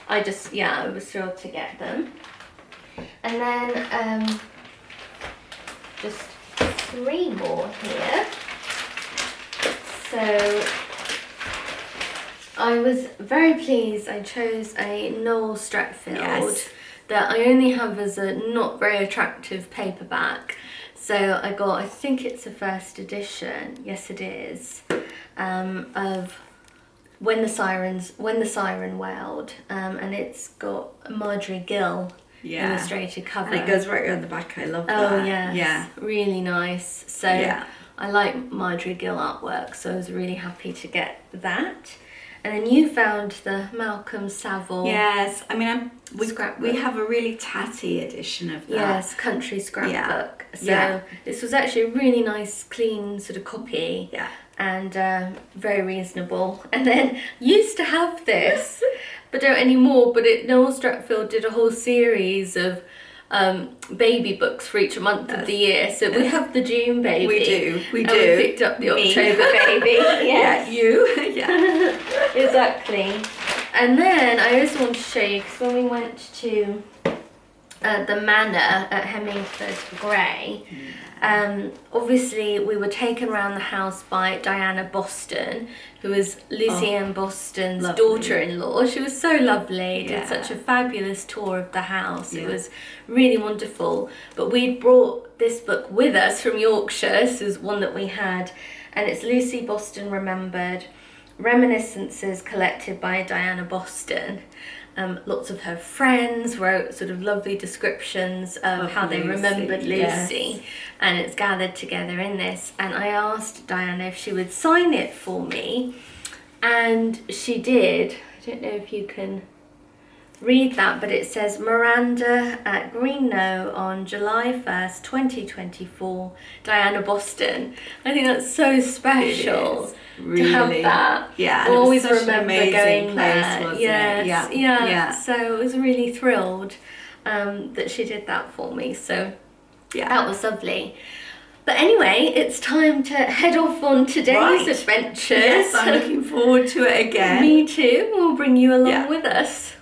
I was thrilled to get them. And then just 3 more here. So I was very pleased I chose a Noel Streatfeild that I only have as a not very attractive paperback. So I got, I think it's a first edition, yes it is, of When the Siren Wailed, and it's got Marjorie Gill illustrated cover.
And it goes right around the back. I love that.
Oh yeah, really nice. So I like Marjorie Gill artwork, so I was really happy to get that. And then you found the Malcolm Saville.
Yes, I mean
scrapbook.
We have a really tatty edition of that.
Yes, country scrapbook. So this was actually a really nice, clean sort of copy.
Yeah.
And very reasonable. And then used to have this, but don't anymore. But Noel Streatfeild did a whole series of baby books for each month of the year. So we have the June baby.
We do.
We picked up the October baby.
Yes. Yeah, you. Yeah.
Exactly. And then I also want to show you, because when we went to the manor at Hemmingford Grey, obviously we were taken around the house by Diana Boston, who was Lucy Ann Boston's daughter-in-law. She was so lovely, did such a fabulous tour of the house. It was really wonderful. But we'd brought this book with us from Yorkshire. This is one that we had, and it's Lucy Boston Remembered, Reminiscences collected by Diana Boston. Lots of her friends wrote sort of lovely descriptions of how they remembered Lucy, and it's gathered together in this. And I asked Diana if she would sign it for me, and she did. I don't know if you can read that, but it says Miranda at Green Knowe on July 1st, 2024, Diana Boston. I think that's so special to have that.
Yeah,
I'll always
remember
going there.
Wasn't
Yes,
it?
yeah. So I was really thrilled that she did that for me. So that was lovely. But anyway, it's time to head off on today's adventures.
Yes, I'm looking forward to it again.
Me too. We'll bring you along with us.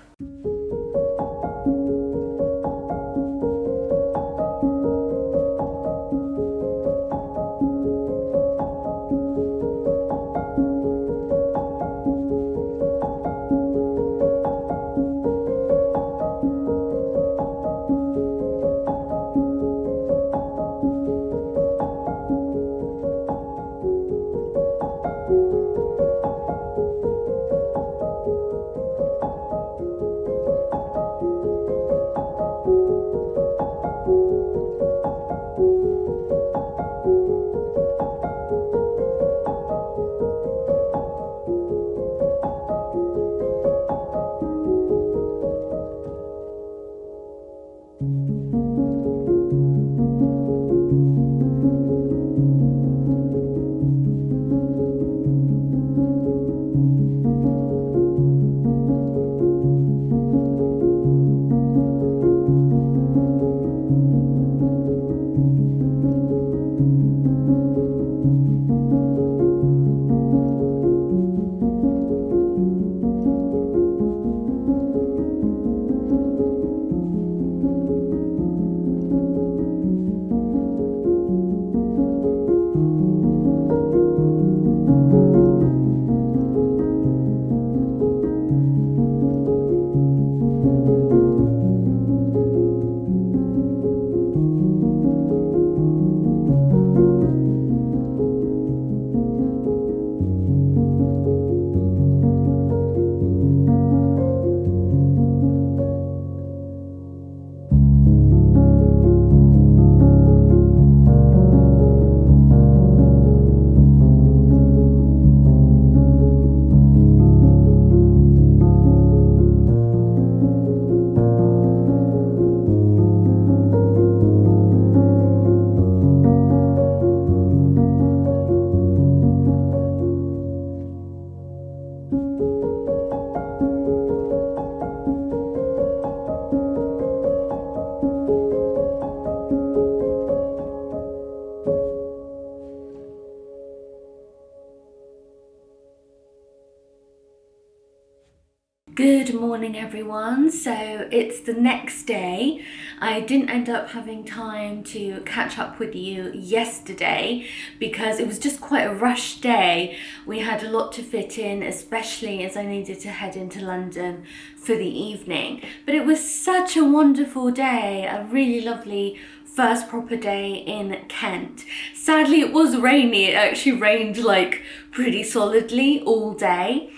Good morning, everyone. So it's the next day. I didn't end up having time to catch up with you yesterday because it was just quite a rushed day. We had a lot to fit in, especially as I needed to head into London for the evening. But it was such a wonderful day, a really lovely first proper day in Kent. Sadly, it was rainy. It actually rained like pretty solidly all day.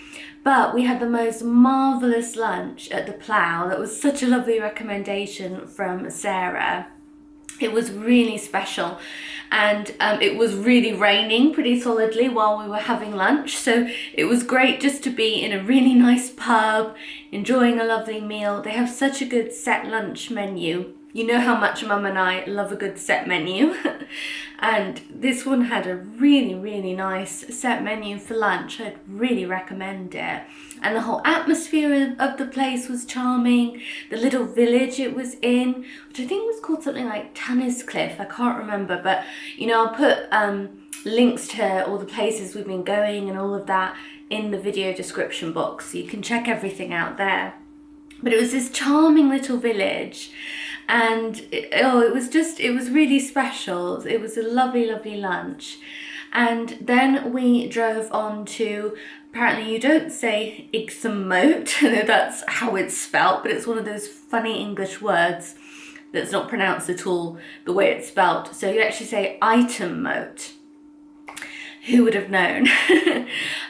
But we had the most marvellous lunch at the Plough. That was such a lovely recommendation from Sarah. It was really special, and it was really raining pretty solidly while we were having lunch, so it was great just to be in a really nice pub, enjoying a lovely meal. They have such a good set lunch menu. You know how much Mum and I love a good set menu. And this one had a really, really nice set menu for lunch. I'd really recommend it. And the whole atmosphere of the place was charming. The little village it was in, which I think was called something like Tanniscliffe, I can't remember. But, you know, I'll put links to all the places we've been going and all of that in the video description box, so you can check everything out there. But it was this charming little village, and it was really special. It was a lovely, lovely lunch. And then we drove on to, apparently you don't say Ixham Moat, that's how it's spelt, but it's one of those funny English words that's not pronounced at all the way it's spelt. So you actually say Item Moat. Who would have known?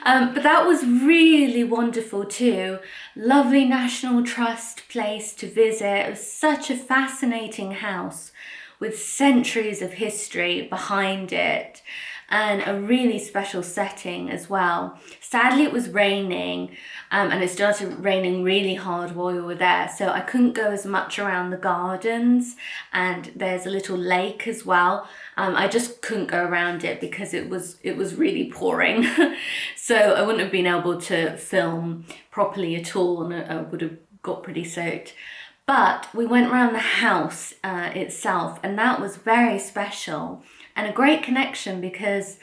But that was really wonderful too. Lovely National Trust place to visit. It was such a fascinating house with centuries of history behind it, and a really special setting as well. Sadly, it was raining, and it started raining really hard while we were there, so I couldn't go as much around the gardens, and there's a little lake as well. I just couldn't go around it because it was really pouring. So I wouldn't have been able to film properly at all, and I would have got pretty soaked. But we went around the house itself, and that was very special and a great connection, because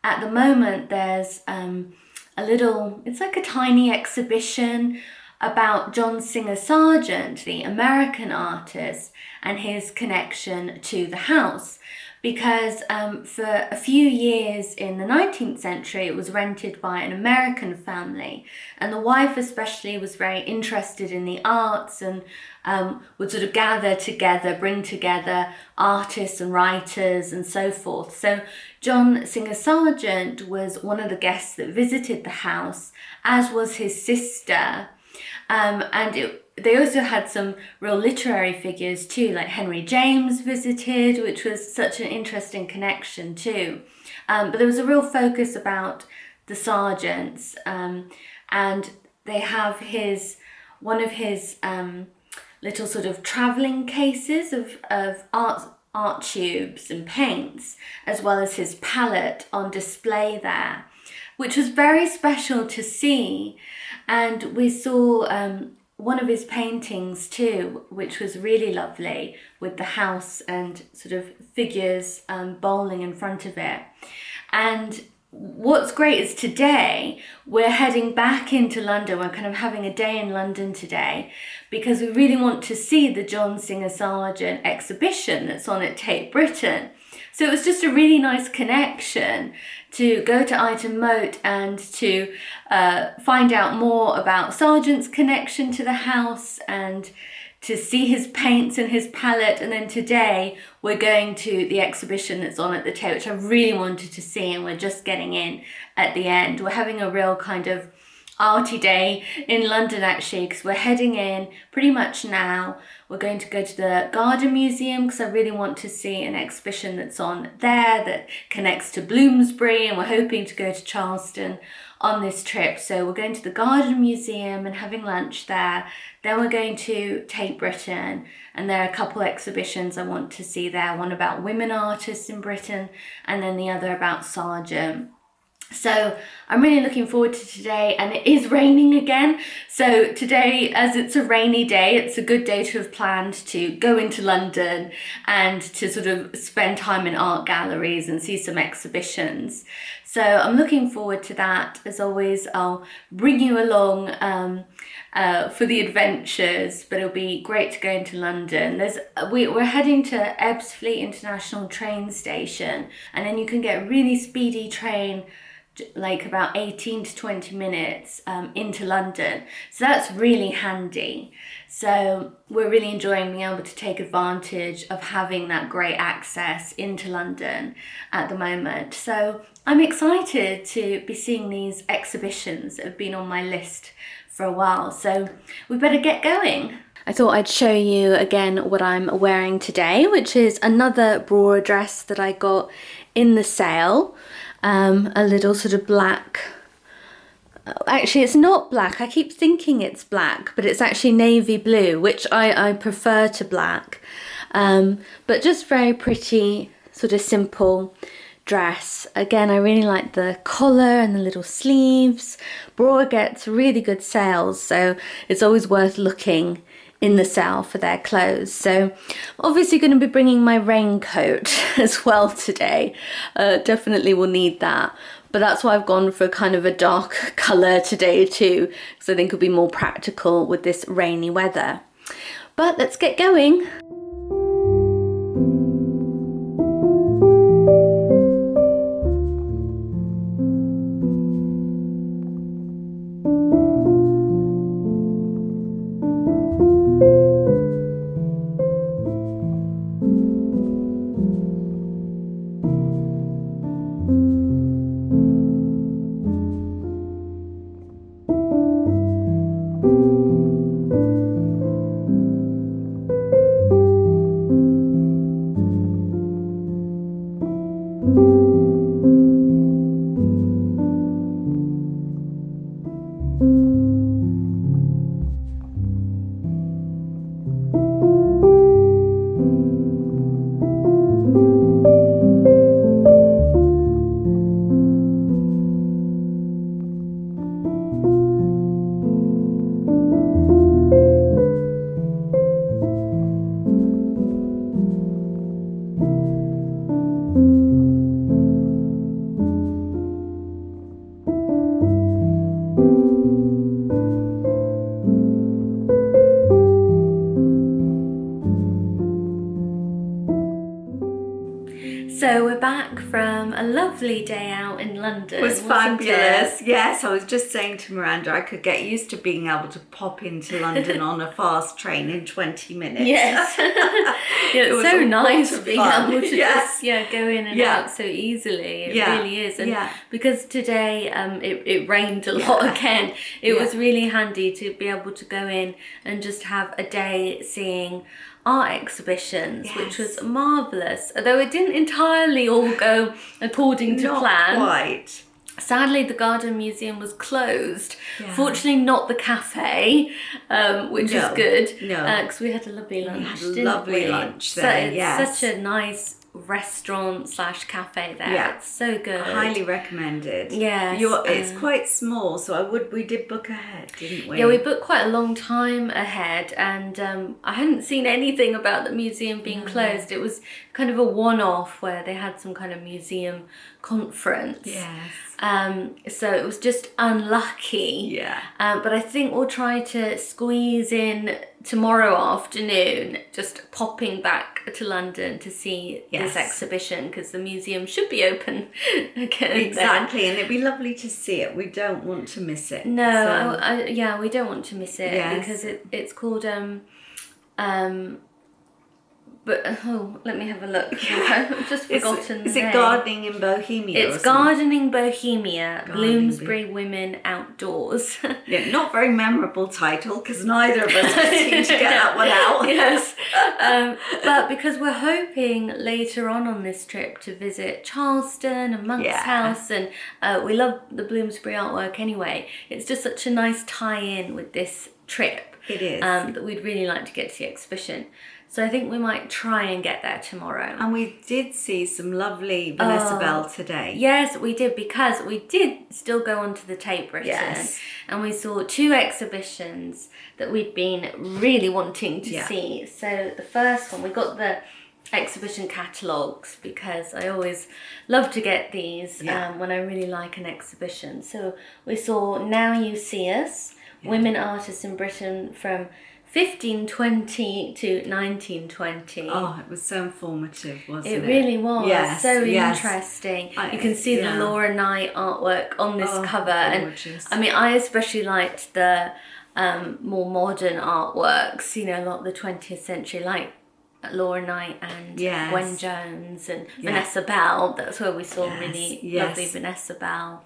at the moment there's it's like a tiny exhibition about John Singer Sargent, the American artist, and his connection to the house. Because for a few years in the 19th century, it was rented by an American family, and the wife especially was very interested in the arts, and would sort of gather together, bring together artists and writers and so forth. So John Singer Sargent was one of the guests that visited the house, as was his sister. They also had some real literary figures too, like Henry James visited, which was such an interesting connection too. But there was a real focus about the Sargents, and they have one of his little sort of travelling cases of art tubes and paints, as well as his palette on display there, which was very special to see. And we saw one of his paintings too, which was really lovely, with the house and sort of figures bowling in front of it. And what's great is today we're heading back into London. We're kind of having a day in London today, because we really want to see the John Singer Sargent exhibition that's on at Tate Britain. So it was just a really nice connection to go to Iton Moat and to find out more about Sargent's connection to the house, and to see his paints and his palette. And then today we're going to the exhibition that's on at the Tate, which I really wanted to see, and we're just getting in at the end. We're having a real kind of arty day in London actually, because we're heading in pretty much now. We're going to go to the Garden Museum, because I really want to see an exhibition that's on there that connects to Bloomsbury, and we're hoping to go to Charleston on this trip. So we're going to the Garden Museum and having lunch there. Then we're going to Tate Britain, and there are a couple exhibitions I want to see there, one about women artists in Britain, and then the other about Sargent. So I'm really looking forward to today, and it is raining again. So today, as it's a rainy day, it's a good day to have planned to go into London and to sort of spend time in art galleries and see some exhibitions. So I'm looking forward to that. As always, I'll bring you along for the adventures, but it'll be great to go into London. We're heading to Ebbsfleet International train station, and then you can get a really speedy train, like about 18 to 20 minutes into London. So that's really handy. So we're really enjoying being able to take advantage of having that great access into London at the moment. So I'm excited to be seeing these exhibitions that have been on my list for a while. So we better get going. I thought I'd show you again what I'm wearing today, which is another bra dress that I got in the sale. A little sort of black, actually it's not black, I keep thinking it's black, but it's actually navy blue, which I prefer to black, but just very pretty, sort of simple dress. Again, I really like the collar and the little sleeves. Bra gets really good sales, so it's always worth looking in the sale for their clothes. So obviously going to be bringing my raincoat as well today. Definitely will need that, but that's why I've gone for kind of a dark colour today too, because I think it'll be more practical with this rainy weather. But let's get going. So we're back from a lovely day out in London.
It was fabulous. Yes, I was just saying to Miranda, I could get used to being able to pop into London on a fast train in 20 minutes.
Yes. Yeah, it was so nice being able to
yes.
just go in and out so easily. It really is. And because today it rained a lot again, it was really handy to be able to go in and just have a day seeing art exhibitions, which was marvellous, although it didn't entirely all go according to plan.
Not quite.
Sadly, the Garden Museum was closed. Fortunately, not the cafe, which is good. Because we had a lovely lunch.
We had a lovely lunch there.
It's such a nice restaurant / cafe there. It's so good.
Highly recommended.
Yes.
It's quite small, so we did book ahead, didn't we?
Yeah, we booked quite a long time ahead, and I hadn't seen anything about the museum being closed. It was kind of a one-off where they had some kind of museum conference.
Yes.
So it was just unlucky.
Yeah.
But I think we'll try to squeeze in tomorrow afternoon, just popping back to London to see this exhibition, because the museum should be open again.
Exactly,
then.
and it'd be lovely to see it. We don't want to miss it.
No, we don't want to miss it because it's called but let me have a look. I've just forgotten.
Is it Gardening in Bohemia?
It's Gardening Bohemia, Bloomsbury Women Outdoors.
Yeah, not very memorable title, because neither of us seem to get that one out.
Yes, but because we're hoping later on this trip to visit Charleston and Monk's House, and we love the Bloomsbury artwork anyway. It's just such a nice tie-in with this trip.
It is.
That we'd really like to get to the exhibition. So I think we might try and get there tomorrow.
And we did see some lovely Vanessa Bell today.
Yes, we did, because we did still go onto the Tate Britain and we saw 2 exhibitions that we'd been really wanting to see. So the first one, we got the exhibition catalogues, because I always love to get these when I really like an exhibition. So we saw Now You See Us, Women Artists in Britain from 1520 to 1920.
Oh, it was so informative, wasn't it?
It really was.
Yes,
so
yes.
interesting. You can see the Laura Knight artwork on this cover.
Gorgeous.
And I mean, I especially liked the more modern artworks, you know, a lot of the 20th century, like Laura Knight and Gwen Jones and Vanessa Bell. That's where we saw really lovely Vanessa Bell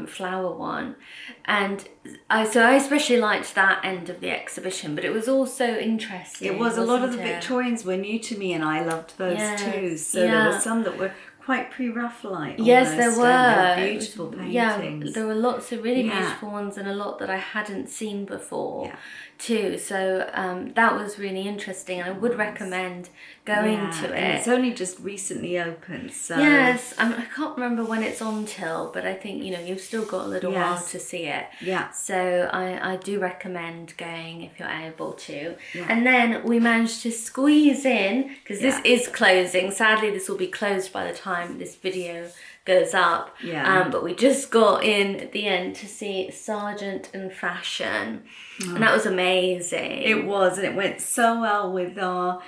flower one. And I especially liked that end of the exhibition, but it was also interesting.
It was. A lot of the Victorians were new to me, and I loved those too. So there were some that were quite pre-Raphaelite almost.
Yes, there were.
They were beautiful paintings.
Yeah, there were lots of really beautiful ones, and a lot that I hadn't seen before too. So that was really interesting, and I would recommend going to it.
And it's only just recently opened, so
yes, I can't remember when it's on till, but I think, you know, you've still got a little while to see it.
Yeah.
So I do recommend going if you're able to. Yeah. And then we managed to squeeze in, because this is closing. Sadly, this will be closed by the time this video goes up. Yeah. But we just got in at the end to see Sargent and Fashion, and that was amazing.
It was, and it went so well with our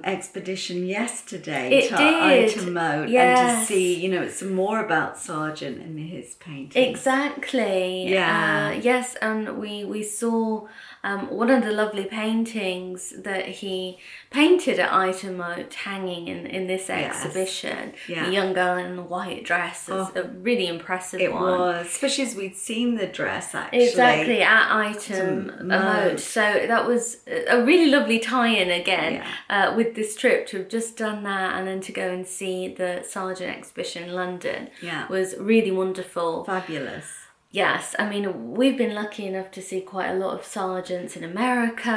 expedition yesterday to Itamote, and to see, you know, some more about Sargent and his paintings.
Exactly. Yes, and we saw one of the lovely paintings that he painted at Itamote hanging in this exhibition. The young girl in the white dress. It's a really impressive one. It
was, especially as we'd seen the dress actually.
Exactly, at Itamote. So that was a really lovely tie-in again with this trip, to have just done that, and then to go and see the Sargent exhibition in London was really wonderful.
Fabulous.
Yes, I mean, we've been lucky enough to see quite a lot of Sargents in America,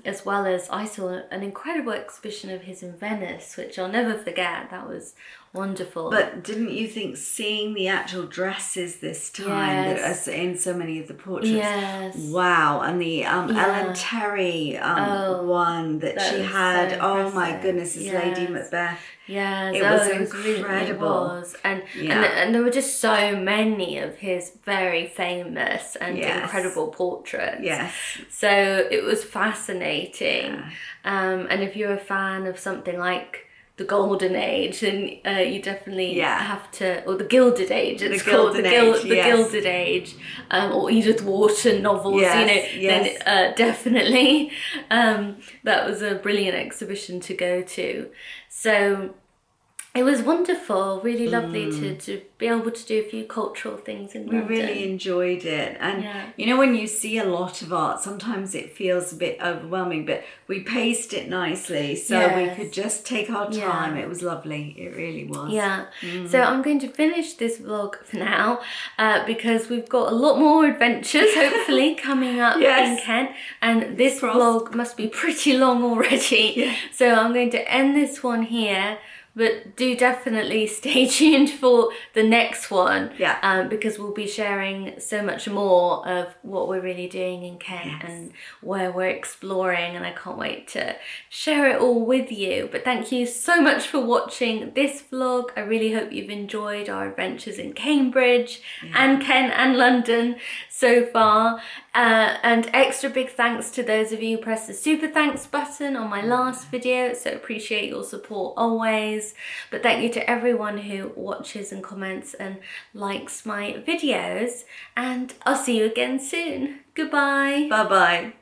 as well as I saw an incredible exhibition of his in Venice, which I'll never forget. That was wonderful.
But didn't you think seeing the actual dresses this time, as in so many of the portraits, wow, and the Ellen Terry one that she had, so my goodness, as Lady Macbeth.
Yes,
it was incredible.
It was. And there were just so many of his very famous and incredible portraits. Yes. So it was fascinating. And if you're a fan of something like the Golden Age, then you definitely have to, or the Gilded Age, it's called the Gilded Age, or Edith Wharton novels, then definitely that was a brilliant exhibition to go to. So it was wonderful, really lovely to be able to do a few cultural things in London.
We really enjoyed it. And you know, when you see a lot of art, sometimes it feels a bit overwhelming, but we paced it nicely, so we could just take our time. It was lovely, it really was.
So I'm going to finish this vlog for now, because we've got a lot more adventures hopefully coming up in Kent, and this vlog must be pretty long already. So I'm going to end this one here. But do definitely stay tuned for the next one, because we'll be sharing so much more of what we're really doing in Kent and where we're exploring, and I can't wait to share it all with you. But thank you so much for watching this vlog. I really hope you've enjoyed our adventures in Cambridge and Kent and London so far. And extra big thanks to those of you who pressed the super thanks button on my last video, so appreciate your support always. But thank you to everyone who watches and comments and likes my videos, and I'll see you again soon. Goodbye.
Bye bye.